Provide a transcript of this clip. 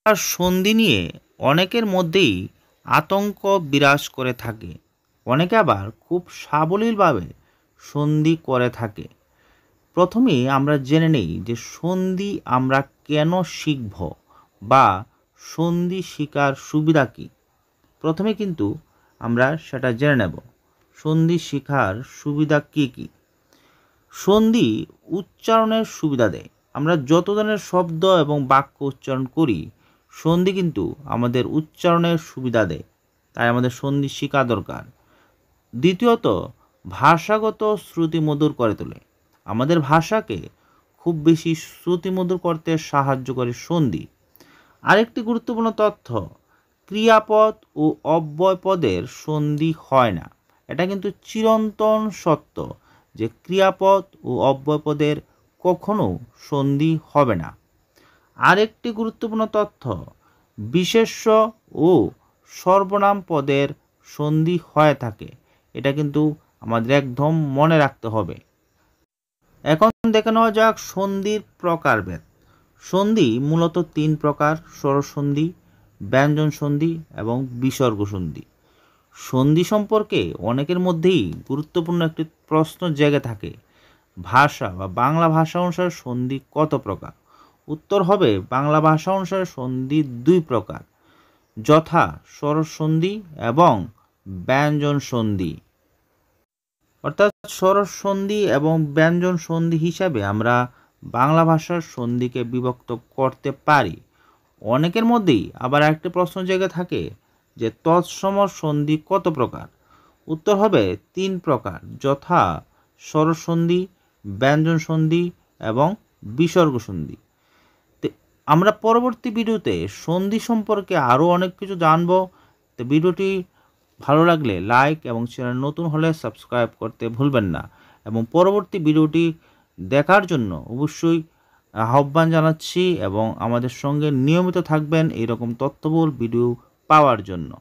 আর সন্ধি নিয়ে অনেকের মধ্যেই আতঙ্ক বিরাজ করে থাকে। অনেকে আবার খুব সাবলীলভাবে সন্ধি করে থাকে। প্রথমেই আমরা জেনে নেই যে সন্ধি আমরা কেন শিখব বা সন্ধি শেখার সুবিধা কী। প্রথমে কিন্তু আমরা সেটা জেনে নেব সন্ধি শেখার সুবিধা কী কী। সন্ধি উচ্চারণের সুবিধা দেয়। আমরা যত ধরনের শব্দ এবং বাক্য উচ্চারণ করি, সন্ধি কিন্তু আমাদের উচ্চারণের সুবিধা দেয়। তাই আমাদের সন্ধি শেখা দরকার। দ্বিতীয়ত, ভাষাগত শ্রুতিমধুর করে তোলে। আমাদের ভাষাকে খুব বেশি শ্রুতিমধুর করতে সাহায্য করে সন্ধি। আরেকটি গুরুত্বপূর্ণ তথ্য, ক্রিয়াপদ ও অব্যয়পদের সন্ধি হয় না। এটা কিন্তু চিরন্তন সত্য যে ক্রিয়াপদ ও অব্যয়পদের কখনো সন্ধি হবে না। আরেকটি গুরুত্বপূর্ণ তথ্য, বিশেষ্য ও সর্বনাম পদের সন্ধি হয়ে থাকে। এটা কিন্তু আমাদের একদম মনে রাখতে হবে। এখন দেখে নেওয়া যাক সন্ধির প্রকারভেদ। সন্ধি মূলত 3 প্রকার: স্বরসন্ধি, ব্যঞ্জন সন্ধি এবং বিসর্গ সন্ধি। সন্ধি সম্পর্কে অনেকের মধ্যেই গুরুত্বপূর্ণ একটি প্রশ্ন জেগে থাকে, ভাষা বা বাংলা ভাষা অনুসারে সন্ধি কত প্রকার? উত্তর হবে বাংলা ভাষা অনুসারে সন্ধি 2 প্রকার, যথা স্বরসন্ধি এবং ব্যঞ্জন সন্ধি। অর্থাৎ স্বরসন্ধি এবং ব্যঞ্জন সন্ধি হিসাবে আমরা বাংলা ভাষার সন্ধিকে বিভক্ত করতে পারি। অনেকের মধ্যেই আবার একটি প্রশ্ন জেগে থাকে যে তৎসম সন্ধি কত প্রকার? উত্তর হবে 3 প্রকার, যথা স্বরসন্ধি, ব্যঞ্জন সন্ধি এবং বিসর্গ সন্ধি। আমরা পরবর্তী ভিডিওতে সন্ধি সম্পর্কে আরও অনেক কিছু জানব। তো ভিডিওটি ভালো লাগলে লাইক এবং চ্যানেল নতুন হলে সাবস্ক্রাইব করতে ভুলবেন না। এবং পরবর্তী ভিডিওটি দেখার জন্য অবশ্যই আহ্বান জানাচ্ছি এবং আমাদের সঙ্গে নিয়মিত থাকবেন এইরকম তথ্যবহুল ভিডিও পাওয়ার জন্য।